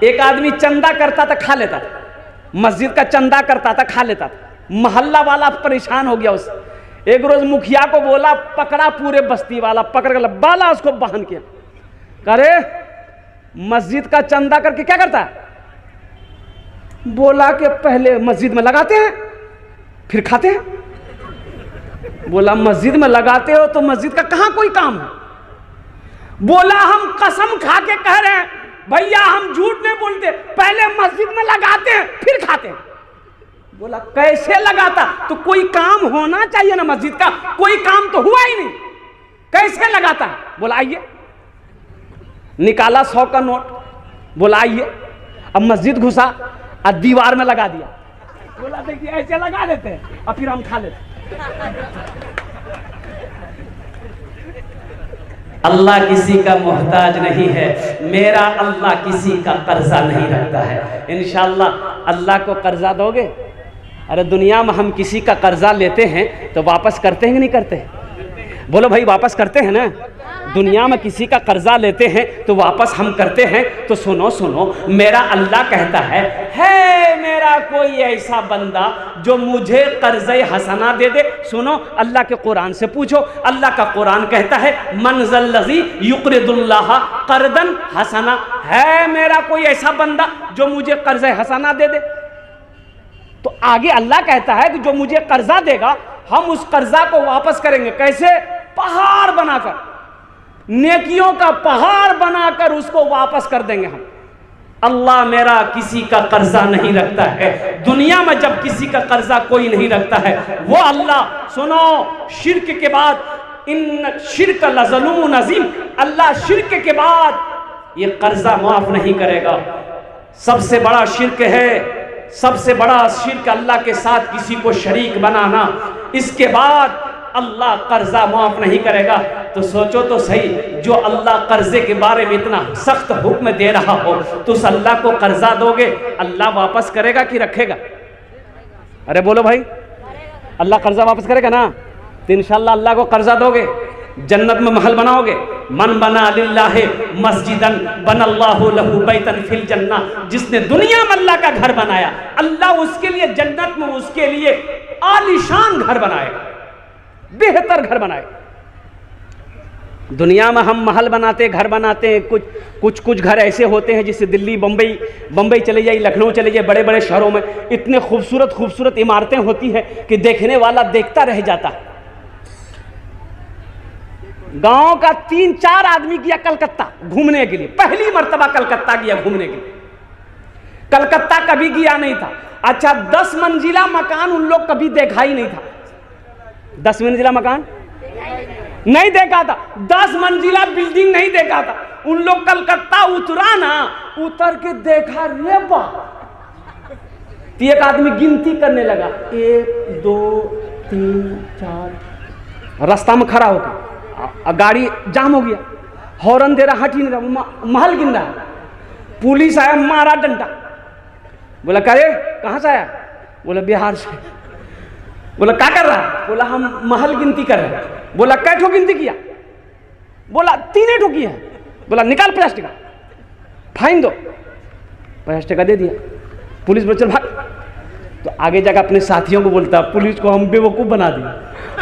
एक आदमी चंदा करता था, खा लेता था, मस्जिद का चंदा करता था, खा लेता था। मोहल्ला वाला परेशान हो गया उससे। एक रोज मुखिया को बोला, पकड़ा पूरे बस्ती वाला, पकड़ कर बाला उसको बहन किया। करे मस्जिद का चंदा करके क्या करता है? बोला कि पहले मस्जिद में लगाते हैं फिर खाते हैं। बोला मस्जिद में लगाते हो तो मस्जिद का कहां कोई काम है? बोला हम कसम खा के कह रहे हैं भैया, हम झूठ नहीं बोलते, पहले मस्जिद में लगाते हैं फिर खाते हैं। बोला कैसे लगाता? तो कोई काम होना चाहिए ना मस्जिद का, कोई काम तो हुआ ही नहीं, कैसे लगाता? बोला आइए। निकाला 100 का नोट, बोला आइए। अब मस्जिद घुसा और दीवार में लगा दिया। बोला देखिए ऐसे लगा देते हैं और फिर हम खा लेते। अल्लाह किसी का मोहताज नहीं है, मेरा अल्लाह किसी का कर्जा नहीं रखता है। इंशाअल्लाह अल्लाह को कर्जा दोगे? अरे दुनिया में हम किसी का कर्जा लेते हैं तो वापस करते हैं कि नहीं करते? बोलो भाई, वापस करते हैं ना? दुनिया में किसी का कर्जा लेते हैं तो वापस हम करते हैं। तो सुनो सुनो, मेरा अल्लाह कहता है मेरा कोई ऐसा बंदा जो मुझे कर्ज़े हसना दे दे। सुनो, अल्लाह के कुरान से पूछो, अल्लाह का कुरान कहता है मनज़ल्लज़ी युक़रिदुल्लाह क़र्दन हसना। है मेरा कोई ऐसा बंदा जो मुझे कर्ज़े हसना दे दे? तो आगे अल्लाह कहता है कि जो मुझे कर्जा देगा हम उस कर्जा को वापस करेंगे। कैसे? पहाड़ बनाकर, नेकियों का पहाड़ बनाकर उसको वापस कर देंगे हम। अल्लाह मेरा किसी का कर्जा नहीं रखता है। दुनिया में जब किसी का कर्जा कोई नहीं रखता है, वो अल्लाह, सुनो, शिर्क के बाद इन शिर्क लज़लूमुन अज़ीम, अल्लाह शिर्क के बाद ये कर्जा माफ नहीं करेगा। सबसे बड़ा शिर्क है, सबसे बड़ा शिर्क अल्लाह के साथ किसी को शरीक बनाना। इसके बाद अल्लाह कर्जा माफ नहीं करेगा। तो सोचो तो सही, जो अल्लाह कर्जे के बारे में इतना सख्त हुक्म दे रहा हो, तो उस अल्लाह को कर्जा दोगे, अल्लाह वापस करेगा कि रखेगा? अरे बोलो भाई, अल्लाह कर्जा वापस करेगा ना? तो इंशाअल्लाह अल्लाह को कर्जा दोगे, जन्नत में महल बनाओगे। मन बना लिल्लाहि मस्जिदन बनल्लाहु लहू बैतन फिल जन्ना। जिसने दुनिया में अल्लाह का घर बनाया, अल्लाह उसके लिए जन्नत में उसके लिए आलीशान घर बनाएगा, बेहतर घर बनाए। दुनिया में हम महल बनाते, घर बनाते हैं, कुछ घर ऐसे होते हैं जिससे दिल्ली, बम्बई चले जाइए, लखनऊ चले जाइए, बड़े बड़े शहरों में इतने खूबसूरत इमारतें होती हैं कि देखने वाला देखता रह जाता है। गांव का 3-4 आदमी गया कलकत्ता घूमने के लिए, पहली मर्तबा कलकत्ता गया घूमने के लिए। कलकत्ता कभी गया नहीं था। अच्छा, 10 मंजिला मकान उन लोग कभी देखा ही नहीं था। 10 मंजिला मकान नहीं देखा था, 10 मंजिला बिल्डिंग नहीं देखा था। उन लोग कलकत्ता उतरा ना, उतर के देखा, रे बाप। एक आदमी गिनती करने लगा, 1 2 3 4। रास्ता में खड़ा होकर गाड़ी जाम हो गया, हॉर्न दे रहा, हट ही नहीं रहा, महल गिन रहा। पुलिस आया, मारा डंडा। बोला करे कहां से आया? बोला बिहार से। बोला क्या कर रहा है? बोला हम महल गिनती कर रहे हैं। बोला कै ठो गिनती किया? बोला 3 ठो किया। बोला निकाल प्लास्टिक, फाइन दो। प्लास्टिक दे दिया। पुलिस बोला चल भाग। तो आगे जाकर अपने साथियों को बोलता, पुलिस को हम बेवकूफ बना दिए,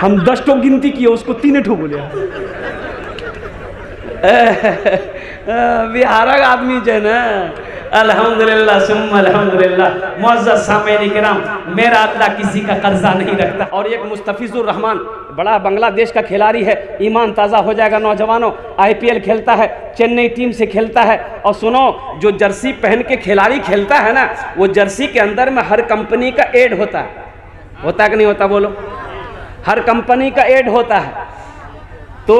हम 10 ठो गिनती किए, उसको 3 ठो बोले। बिहार का आदमी जो है ना, अल्हम्दुलिल्लाह सुम्मा अल्हम्दुलिल्लाह। मुअज़्ज़ज़ सामईन किराम, मेरा अल्लाह किसी का कर्जा नहीं रखता। और एक मुस्तफिजुर रहमान, बड़ा बांग्लादेश का खिलाड़ी है, ईमान ताज़ा हो जाएगा नौजवानों। IPL खेलता है, चेन्नई टीम से खेलता है। और सुनो, जो जर्सी पहन के खिलाड़ी खेलता है ना, वो जर्सी के अंदर में हर कंपनी का एड होता है कि नहीं होता? बोलो, हर कंपनी का एड होता है। तो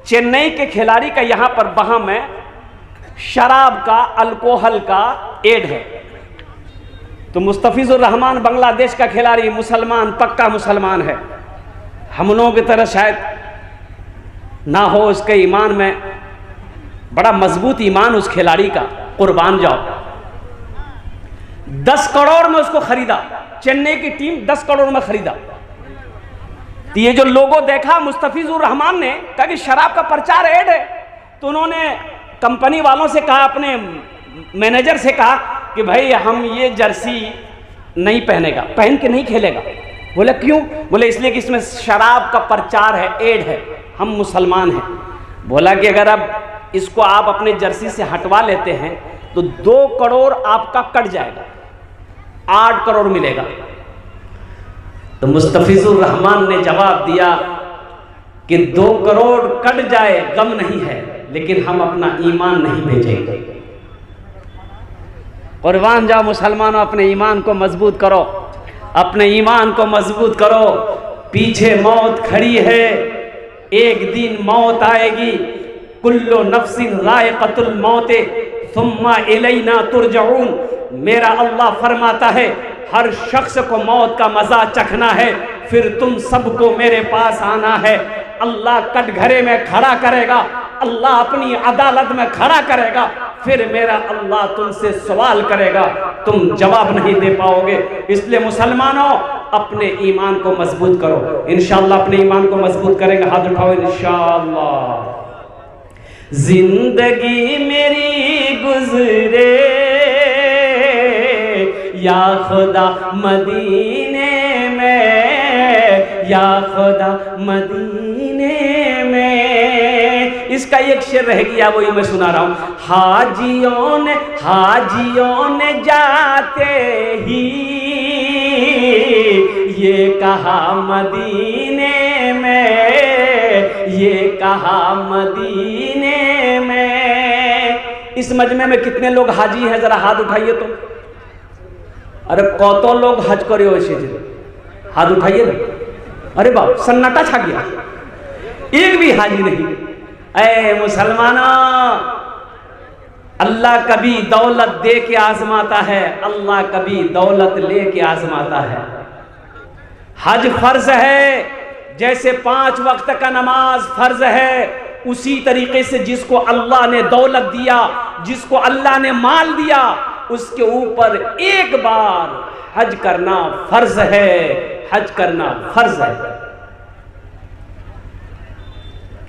चेन्नई के खिलाड़ी का यहाँ पर वहाँ में शराब का, अल्कोहल का एड है। तो मुस्तफिजुर रहमान बांग्लादेश का खिलाड़ी, मुसलमान, पक्का मुसलमान है। हम लोगों की तरह शायद ना हो, उसके ईमान में बड़ा मजबूत ईमान उस खिलाड़ी का, कुर्बान जाओ। 10 करोड़ में उसको खरीदा, चेन्नई की टीम 10 करोड़ में खरीदा। तो ये जो लोगो देखा मुस्तफिजुर रहमान ने, कहा कि शराब का प्रचार ऐड है। तो उन्होंने कंपनी वालों से कहा, अपने मैनेजर से कहा कि भाई हम ये जर्सी नहीं पहनेगा, पहन के नहीं खेलेगा। बोले क्यों? बोले इसलिए कि इसमें शराब का प्रचार है, एड है, हम मुसलमान हैं। बोला कि अगर अब इसको आप अपने जर्सी से हटवा लेते हैं तो 2 करोड़ आपका कट जाएगा, 8 करोड़ मिलेगा। तो मुस्तफिजुर रहमान ने जवाब दिया कि 2 करोड़ कट जाए गम नहीं है, लेकिन हम अपना ईमान नहीं बेचेंगे। कुर्बान जाओ मुसलमानों, अपने ईमान को मजबूत करो, अपने ईमान को मजबूत करो। पीछे मौत खड़ी है, एक दिन मौत आएगी। कुल्लु नफ्सिन रायक़तुल मौते सुम्मा इलैना तुरजऊन। मेरा अल्लाह फरमाता है हर शख्स को मौत का मजा चखना है, फिर तुम सबको मेरे पास आना है। अल्लाह कटघरे में खड़ा करेगा, अल्लाह अपनी अदालत में खड़ा करेगा, फिर मेरा अल्लाह तुमसे सवाल करेगा, तुम जवाब नहीं दे पाओगे। इसलिए मुसलमानों अपने ईमान को मजबूत करो। इंशाअल्लाह अपने ईमान को मजबूत करेंगे, हाथ उठाओ इंशाअल्लाह। जिंदगी मेरी गुजरे या खुदा मदीने में, या खुदा मदीने में। इसका एक शेर रह गया, वही मैं सुना रहा हूँ। हाजियों ने जाते ही ये कहा मदीने में, ये कहा मदीने में। इस मजमे में कितने लोग हाजी हैं, जरा हाथ उठाइए तो। अरे कौतो लोग हज करे हो ऐसे, हाथ उठाइए ना। अरे बाप, सन्नाटा छा गया, एक भी हाजी नहीं। ऐ मुसलमानों, अल्लाह कभी दौलत दे के आजमाता है, अल्लाह कभी दौलत ले के आजमाता है। हज फर्ज है, जैसे 5 वक्त का नमाज फर्ज है, उसी तरीके से जिसको अल्लाह ने दौलत दिया, जिसको अल्लाह ने माल दिया, उसके ऊपर एक बार हज करना फर्ज है, हज करना फर्ज है।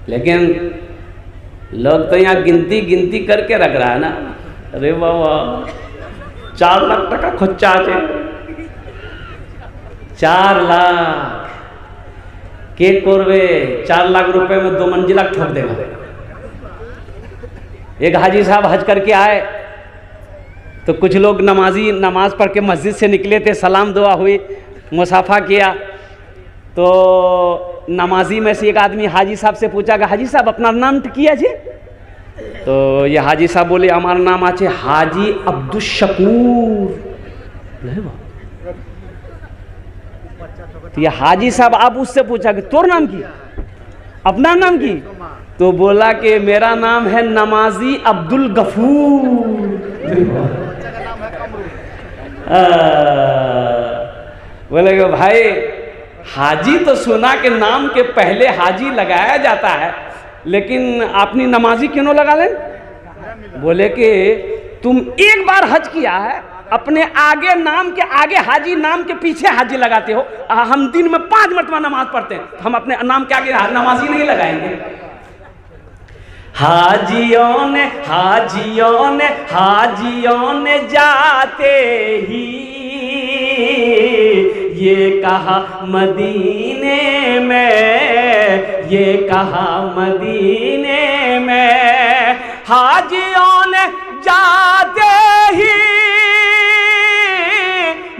लेकिन लोग तो यहाँ गिनती करके रख रहा है ना। अरे बाबा 4 लाख टका खर्चा है, 4 लाख के करवे, 4 लाख रुपए में 2 मंजिला ठोक देगा। एक हाजी साहब हज करके आए तो कुछ लोग नमाज पढ़ के मस्जिद से निकले थे, सलाम दुआ हुई, मुसाफा किया। तो नमाजी में से एक आदमी हाजी साहब से पूछा कि हाजी साहब अपना नाम किया जी? तो ये हाजी साहब बोले हमारा नाम आछे हाजी अब्दुल शकूर। तो ये हाजी साहब आप उससे पूछा कि तोर नाम की, अपना नाम की? तो बोला कि मेरा नाम है नमाजी अब्दुल गफूर। बोले कि भाई हाजी तो सुना के नाम के पहले हाजी लगाया जाता है, लेकिन आपने नमाजी क्यों लगा लें? बोले कि तुम एक बार हज किया है, अपने आगे नाम के आगे हाजी, नाम के पीछे हाजी लगाते हो। हम दिन में 5 मरतबा नमाज पढ़ते हैं, हम अपने नाम के आगे नमाजी नहीं लगाएंगे। हाजियों ने जाते ही ये कहा मदीने में, ये कहा मदीने में। हाजियों ने जाते ही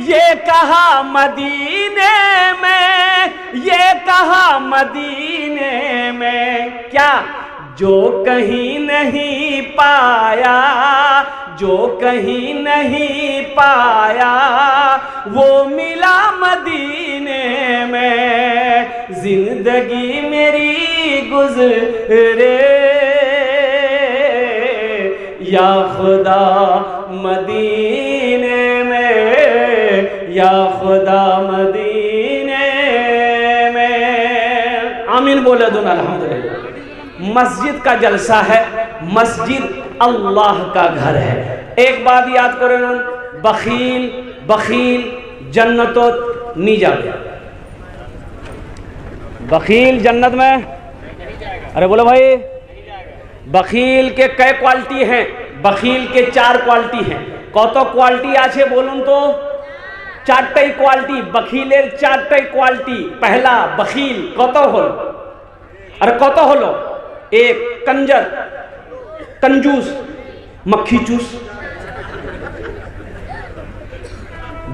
ये कहा मदीने में, ये कहा मदीने में। क्या? जो कहीं नहीं पाया, जो कहीं नहीं पाया, वो मिला मदीने में। जिंदगी मेरी गुजरे या खुदा मदीने में, या खुदा मदीने में। आमीन बोले दोनों अल्हम्दुलिल्लाह। मस्जिद का जलसा है, मस्जिद अल्लाह का घर है। एक बात याद करो, बखील जन्नतो नहीं जाते। बखील जन्नत में, अरे बोलो भाई, बखील के कई क्वालिटी हैं। बखील के 4 क्वालिटी हैं। कत क्वालिटी आछे बोलुन तो? 4टाई क्वालिटी, बखीलेर 4टाई क्वालिटी। पहला बखील कत हलो? अरे कत हलो? 1 कंजर, कंजूस, मक्खी चूस।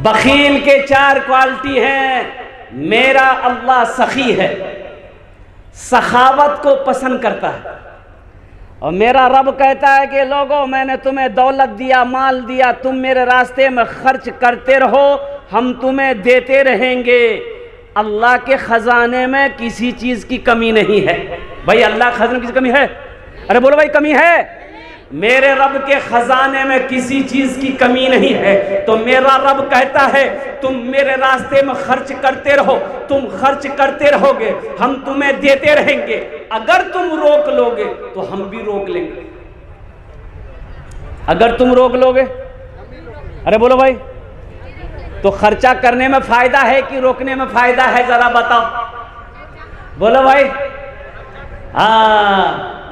बखील के 4 क्वालिटी हैं। मेरा अल्लाह सखी है, सखावत को पसंद करता है। और मेरा रब कहता है कि लोगों, मैंने तुम्हें दौलत दिया, माल दिया, तुम मेरे रास्ते में खर्च करते रहो, हम तुम्हें देते रहेंगे। अल्लाह के खजाने में किसी चीज की कमी नहीं है। भाई अल्लाह के खजाने में किसी कमी है? अरे बोलो भाई, कमी है? मेरे रब के खजाने में किसी चीज की कमी नहीं है। तो मेरा रब कहता है तुम मेरे रास्ते में खर्च करते रहो, तुम खर्च करते रहोगे, हम तुम्हें देते रहेंगे। अगर तुम रोक लोगे तो हम भी रोक लेंगे। अगर तुम रोक लोगे, अरे बोलो भाई, तो खर्चा करने में फायदा है कि रोकने में फायदा है? जरा बताओ, बोलो भाई।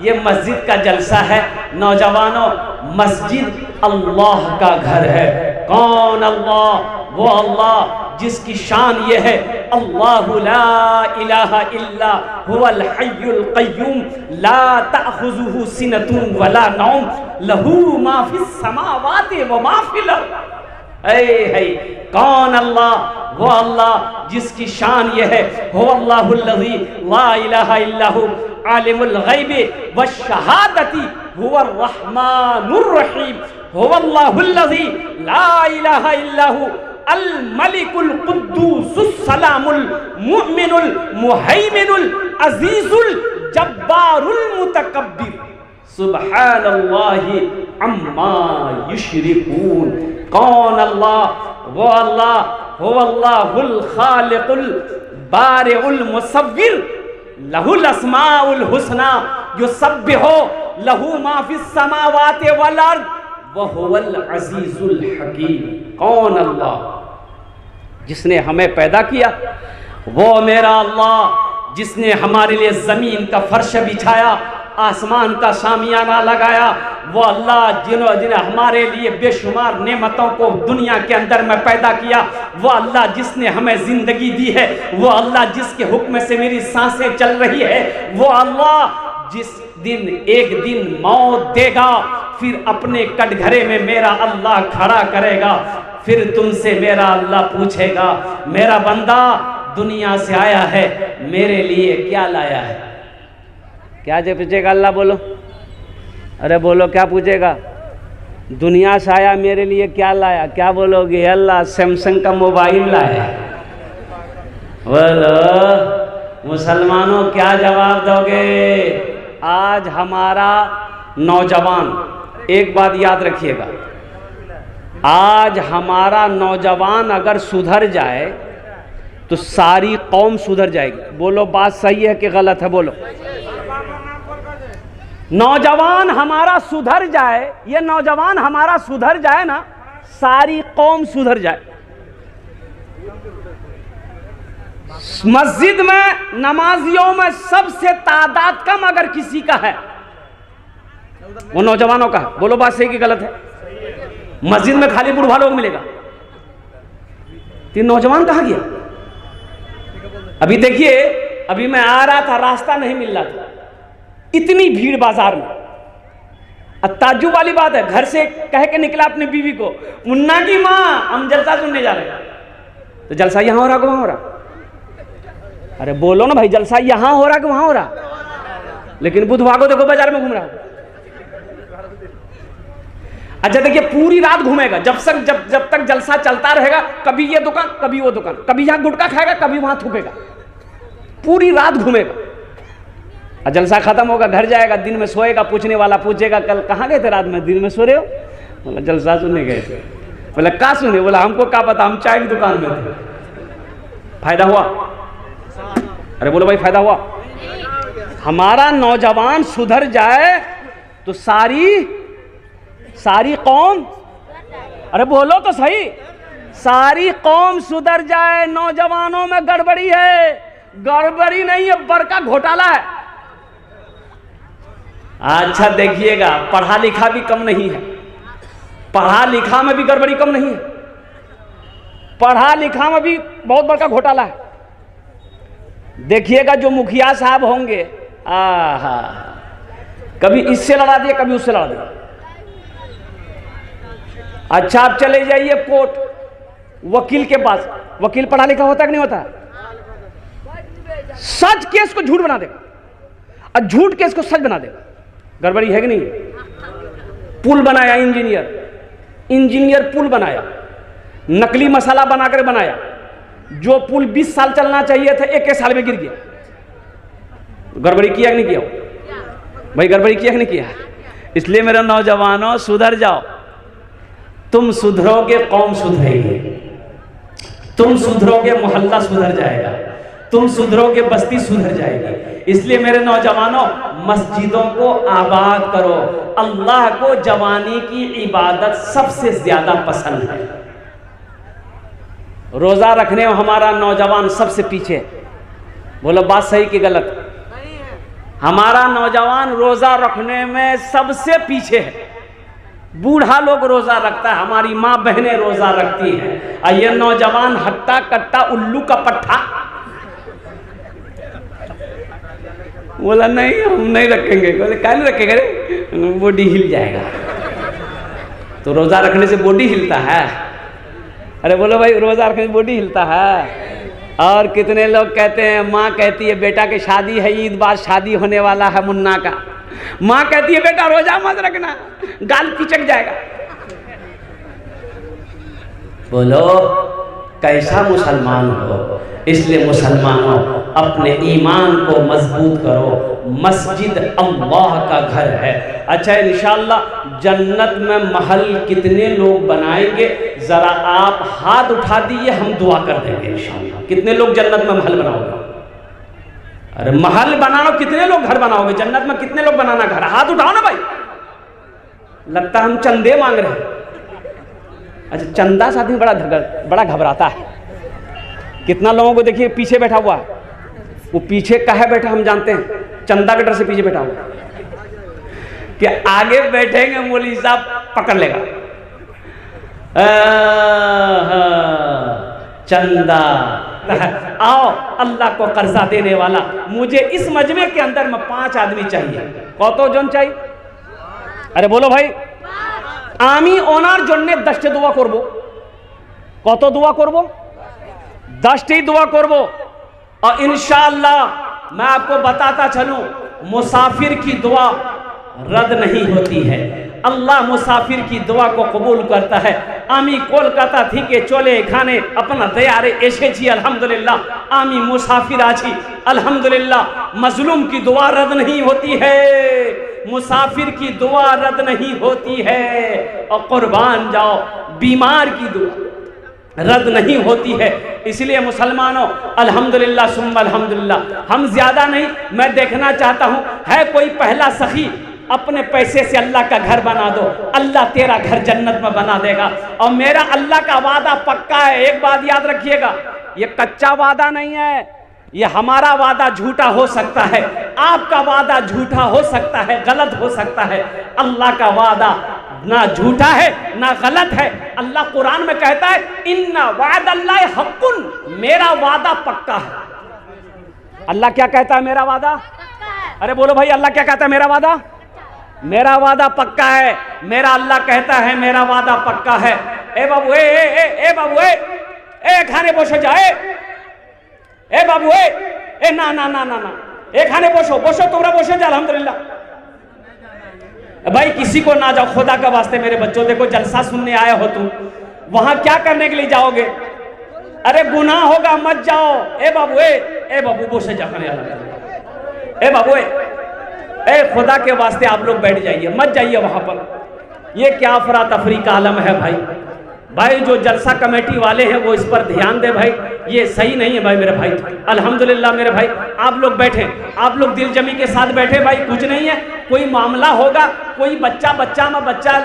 ये मस्जिद का जलसा है। नौजवानों, मस्जिद अल्लाह का घर है। कौन अल्लाह? वो अल्लाह जिसकी शान ये है, अल्लाहु ला इलाहा इल्ला हुवल हय्युल क़य्यूम ला तअख़ुज़ुहु सिनतुन वला नौम लहू मा फ़िस समावाति व मा फ़िल अर्ज़। कौन अल्लाह? वो अल्लाह जिसकी शान ये है, हुवल्लाहुल्लज़ी ला इलाहा इल्ला हु आलिमुल ग़ैबि वश्शहादति हुवर रहमानुर रहीम, हुवल्लाहुल्लज़ी ला इलाहा इल्ला हु अल मलिकुल कुद्दूसुस सलामुल मुमिनुल मुहैमिनुल अज़ीज़ुल जब्बारुल मुतकब्बिर सुब्हानल्लाहि अम्मा युश्रिकून। कौन अल्लाह? वो अल्लाह हुवल्लाहुल खालिकुल बारिउल मुसव्विर लहुल अस्माउल हुस्ना युसब्बिहु लहू मा फिस समावाति वल अर्द व हुवल अजीजुल हकीम। कौन अल्लाह? जिसने हमें पैदा किया, वो मेरा अल्लाह जिसने हमारे लिए जमीन का फर्श बिछाया, आसमान का शामियाना लगाया, वो अल्लाह जिन्होंने हमारे लिए बेशुमार नेमतों को दुनिया के अंदर में पैदा किया, वो अल्लाह जिसने हमें ज़िंदगी दी है, वो अल्लाह जिसके हुक्म से मेरी सांसें चल रही है, वो अल्लाह जिस दिन एक दिन मौत देगा, फिर अपने कटघरे में मेरा अल्लाह खड़ा करेगा, फिर तुमसे मेरा अल्लाह पूछेगा, मेरा बंदा दुनिया से आया है, मेरे लिए क्या लाया है? क्या जो पूछेगा अल्लाह? बोलो, अरे बोलो, क्या पूछेगा? दुनिया से आया, मेरे लिए क्या लाया? क्या बोलोगे? अल्लाह सैमसंग का मोबाइल लाया। बोलो मुसलमानों, क्या जवाब दोगे? आज हमारा नौजवान, एक बात याद रखिएगा, आज हमारा नौजवान अगर सुधर जाए तो सारी कौम सुधर जाएगी। बोलो बात सही है कि गलत है? बोलो। नौजवान हमारा सुधर जाए, ये नौजवान हमारा सुधर जाए ना, सारी कौम सुधर जाए। मस्जिद में नमाजियों में सबसे तादाद कम अगर किसी का है, वो नौजवानों का है। बोलो बात सही कि गलत है? मस्जिद में खाली बुढ़वा लोग मिलेगा, तीन नौजवान कहाँ गया? अभी देखिए, अभी मैं आ रहा था, रास्ता नहीं मिल रहा था, इतनी भीड़ बाजार में। ताज्जुब वाली बात है, घर से कह के निकला अपनी बीवी को, मुन्ना की माँ हम जलसा सुनने जा रहे हैं। तो जलसा यहाँ हो रहा कि वहाँ हो रहा? अरे बोलो ना भाई, जलसा यहाँ हो रहा कि वहाँ हो रहा? लेकिन बुधवार को देखो बाजार में घूम रहा है। अच्छा देखिए, पूरी रात घूमेगा, जब तक जलसा चलता रहेगा, कभी ये दुकान कभी वो दुकान, कभी यहाँ गुटखा खाएगा कभी वहां थूकेगा, पूरी रात घूमेगा। और जलसा खत्म होगा, घर जाएगा, दिन में सोएगा, पूछने वाला पूछेगा कल कहाँ गए थे रात में? दिन में सो रहे हो? बोला जलसा सुनने गए थे। बोला क्या सुने? बोला हमको क्या पता, हम चाय की दुकान में थे। फायदा हुआ? अरे बोलो भाई, फायदा हुआ? हमारा नौजवान सुधर जाए तो सारी कौम, अरे बोलो तो सही, सारी कौम सुधर जाए। नौजवानों में गड़बड़ी है, गड़बड़ी नहीं है, बड़का घोटाला है। अच्छा देखिएगा, पढ़ा लिखा भी कम नहीं है। पढ़ा लिखा में भी गड़बड़ी कम नहीं है, पढ़ा लिखा में भी बहुत बड़ा घोटाला है। देखिएगा जो मुखिया साहब होंगे, आहा, कभी इससे लड़ा दिए कभी उससे लड़ा दिए। अच्छा आप चले जाइए कोर्ट, वकील के पास, वकील पढ़ा लिखा होता है कि नहीं होता? सच केस को झूठ बना देगा और झूठ केस को सच बना देगा। गड़बड़ी है कि नहीं? पुल बनाया इंजीनियर पुल बनाया, नकली मसाला बनाकर बनाया, जो पुल 20 साल चलना चाहिए था 1 साल में गिर गया। गड़बड़ी किया कि नहीं किया भाई? गड़बड़ी किया कि नहीं किया? इसलिए मेरे नौजवानों सुधर जाओ। तुम सुधरोगे कौम सुधरेगी, तुम सुधरोगे मोहल्ला सुधर जाएगा, तुम सुधरोगे बस्ती सुधर जाएगी। इसलिए मेरे नौजवानों मस्जिदों को आबाद करो। अल्लाह को जवानी की इबादत सबसे ज्यादा पसंद है। रोजा रखने में हमारा नौजवान सबसे पीछे। बोलो बात सही कि गलत? हमारा नौजवान रोजा रखने में सबसे पीछे है। बूढ़ा लोग रोजा रखता है, हमारी माँ बहनें रोजा रखती हैं, और ये नौजवान हट्टा कट्टा उल्लू का पट्टा बोला नहीं हम नहीं रखेंगे। बोले क्या नहीं रखेंगे रे? बॉडी हिल जाएगा। तो रोजा रखने से बॉडी हिलता है? अरे बोलो भाई, रोजा रखने से बॉडी हिलता है। और कितने लोग कहते हैं, माँ कहती है बेटा की शादी है, ईद बाद शादी होने वाला है मुन्ना का, माँ कहती है बेटा रोजा मत रखना, गाल पिचक जाएगा। बोलो कैसा मुसलमान हो? इसलिए मुसलमानों अपने ईमान को मजबूत करो। मस्जिद अल्लाह का घर है। अच्छा इंशाअल्लाह जन्नत में महल कितने लोग बनाएंगे, जरा आप हाथ उठा दीजिए, हम दुआ कर देंगे इंशाअल्लाह। कितने लोग जन्नत में महल बनाओगे? अरे महल बनाओ, कितने लोग घर बनाओगे जन्नत में? कितने लोग बनाना घर? हाथ उठाओ ना भाई। लगता हम चंदे मांग रहे हैं। अच्छा चंदा से आदमी बड़ा घबराता है। कितना लोगों को देखिए पीछे बैठा हुआ है, वो पीछे काहे बैठा हम जानते हैं, चंदा के डर से पीछे बैठा हुआ कि आगे बैठेंगे मौलवी साहब पकड़ लेगा। चंदा आओ, अल्लाह को कर्जा देने वाला, मुझे इस मजमे के अंदर में 5 आदमी चाहिए। कत जन चाहिए? अरे बोलो भाई। आमी ओनार जन्ने 10 दुआ करबो। कत दुआ करबो? 10 दुआ करबो। और इंशाअल्लाह मैं आपको बताता चलूं, मुसाफिर की दुआ रद्द नहीं होती है। अल्लाह मुसाफिर की दुआ को कबूल करता है। आमी कोलकाता थी के चोले खाने अपना तैयारे ऐसे छी अल्हम्दुलिल्लाह। आमी मुसाफिर आछी अल्हम्दुलिल्लाह। मजलूम की दुआ रद्द नहीं होती है, मुसाफिर की दुआ रद्द नहीं होती है। और कुर्बान जाओ, बीमार की दुआ रद्द नहीं होती है। इसलिए मुसलमानों अल्हम्दुलिल्लाह सुम्मा अल्हम्दुलिल्लाह। हम ज्यादा नहीं, मैं देखना चाहता हूँ है कोई पहला सखी अपने पैसे से अल्लाह का घर बना दो, अल्लाह तेरा घर जन्नत में बना देगा। और मेरा अल्लाह का वादा पक्का है। एक बात याद रखिएगा, ये कच्चा वादा नहीं है, ये हमारा वादा झूठा हो सकता है, आपका वादा झूठा हो सकता है, गलत हो सकता है। अल्लाह का वादा ना झूठा है ना गलत है। अल्लाह कुरान में कहता है इन्ना वादल्लाहि हक्कुन, मेरा वादा पक्का है। अल्लाह क्या कहता है? मेरा वादा। अरे बोलो भाई, अल्लाह क्या कहता है? मेरा वादा, मेरा वादा पक्का है। मेरा अल्लाह कहता है मेरा वादा पक्का है। ए बाबू ए बाबू ए खाने बसो जाए, ए बाबू ए ना ना ना ना ना, ए खाने बसो बसो, तुमरा बसो जा अल्हम्दुलिल्लाह। भाई किसी को ना जाओ, खुदा का वास्ते मेरे बच्चों, देखो जलसा सुनने आया हो तुम, वहां क्या करने के लिए जाओगे? अरे गुनाह होगा, मत जाओ। ए बाबू बसो जा खाने, ए बाबू ए खुदा के वास्ते आप लोग बैठ जाइए, मत जाइए वहां पर। ये क्या अफरा तफरी का आलम है भाई। भाई जो जलसा कमेटी वाले हैं वो इस पर ध्यान दे भाई, ये सही नहीं है भाई मेरे भाई। अल्हम्दुलिल्लाह मेरे भाई, आप लोग बैठे, आप लोग दिल जमी के साथ बैठे भाई, कुछ नहीं है। कोई मामला होगा, कोई बच्चा में बच्चा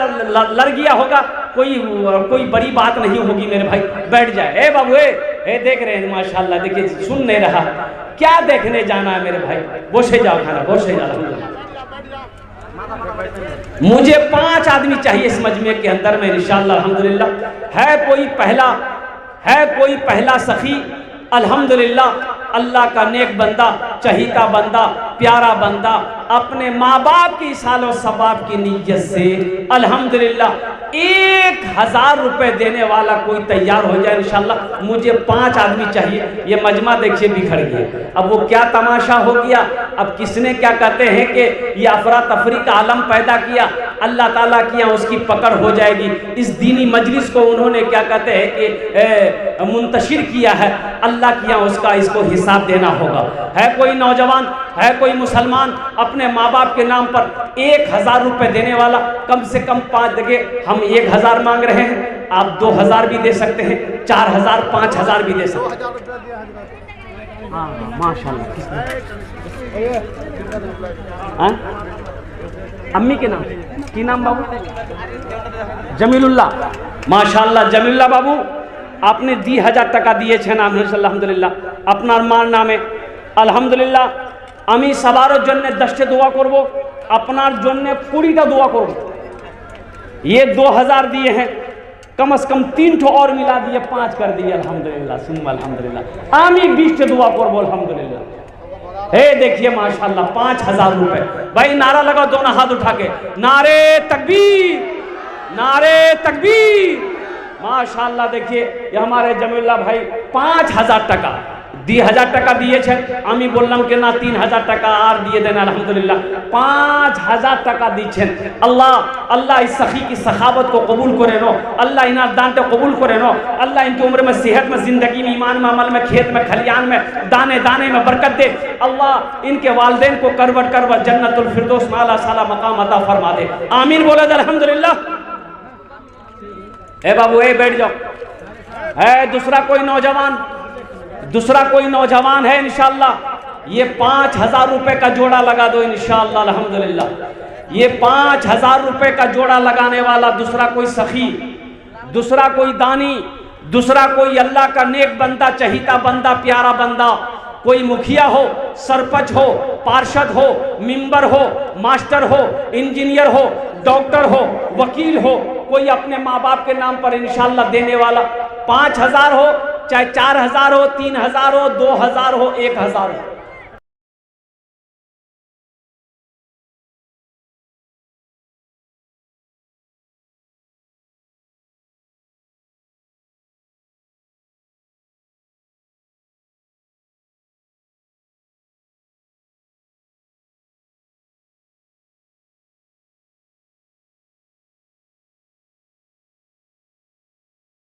लड़ गया होगा, कोई बड़ी बात नहीं होगी मेरे भाई, बैठ जाए। ए बाबू ए देख रहे हैं माशाल्लाह, देखिए सुन नहीं रहा, क्या देखने जाना है मेरे भाई? बोसे जाओ खाना, बोसे जाओ। मुझे 5 आदमी चाहिए इस मजमे के अंदर में इंशाअल्लाह अल्हम्दुलिल्लाह। है कोई पहला सखी अल्हम्दुलिल्लाह, अल्लाह का नेक बंदा, चहीता बंदा, प्यारा बंदा, अपने माँ बाप की सालो सवाब की नीयत से अल्हम्दुलिल्लाह 1000 रुपए देने वाला कोई तैयार हो जाए इंशाअल्लाह। मुझे 5 आदमी चाहिए। ये मजमा देखिए बिखर गया। अब वो क्या तमाशा हो गया, अब किसने क्या कहते हैं कि ये अफरा तफरी का आलम पैदा किया, अल्लाह ताला की यहाँ उसकी पकड़ हो जाएगी। इस दीनी मजलिस को उन्होंने क्या कहते हैं कि मुंतशिर किया है, अल्लाह की यहाँ उसका इसको हिसाब देना होगा। है कोई नौजवान, है कोई मुसलमान अपने माँ बाप के नाम पर 1000 रुपए देने वाला? कम से कम 5 जगह हम 1000 मांग रहे हैं, आप 2000 भी दे सकते हैं, 4000, 5000 भी दे सकते हैं। हाँ माशाल्लाह। अम्मी के नाम की नाम बाबू? जमीलुल्लाह। माशाल्लाह जमीलुल्लाह बाबू आपने 1000 টাকা দিয়েছেন আলহামদুলিল্লাহ। আপনার মার নামে আলহামদুলিল্লাহ। আমি সবার জন্য 10টা দোয়া করব, আপনার জন্য 20টা দোয়া করব। ये 2000 दिए हैं, कम से कम 3 ठो और मिला दिए, 5 कर दिए अल्हम्दुलिल्लाह सुम्मा अल्हम्दुलिल्लाह। आमी 20 टे दुआ करबो अल्हम्दुलिल्लाह। हे देखिए माशाल्लाह 5000 रुपए। भाई नारा लगाओ दोनों हाथ उठा के, नारे तकबीर, नारे तकबीर। माशाल्लाह देखिए ये हमारे जमीलुल्लाह भाई 5000 টাকা 2000 টাকা দিয়েছেন। আমি বললাম যে না 3000 টাকা আর দিয়ে দেন अल्हम्दुलिल्लाह। 5000 টাকা দিচ্ছেন। আল্লাহ अल्लाह इस सखी की सखावत को कबूल करे नो, अल्लाह इनार दान को कबूल करे नो, अल्लाह इनकी उम्र में, सेहत में, जिंदगी में, ईमान में, अमल में, खेत में, खलियान में, दाने दाने में बरकत दे। अल्लाह इनके वालिदैन को करवट करवट जन्नतुल फिरदौस में आला साला मकाम अता फरमा दे। आमीन बोला अल्हम्दुलिल्लाह। ए बाबू ए बैठ जाओ। है दूसरा कोई नौजवान है इंशाअल्लाह, ये 5000 रुपए का जोड़ा लगा दो इंशाअल्लाह अल्हम्दुलिल्लाह। ये 5000 रुपए का जोड़ा लगाने वाला दूसरा कोई सखी, दूसरा कोई दानी, दूसरा कोई अल्लाह का नेक बंदा, चहीता बंदा, प्यारा बंदा, कोई मुखिया हो, सरपंच हो, पार्षद हो, मेंबर हो, मास्टर हो, इंजीनियर हो, डॉक्टर हो, वकील हो, कोई अपने माँ बाप के नाम पर इंशाअल्लाह देने वाला, 5000 हो, चाहे 4000 हो, 3000 हो, 2000 हो, 1000 हो,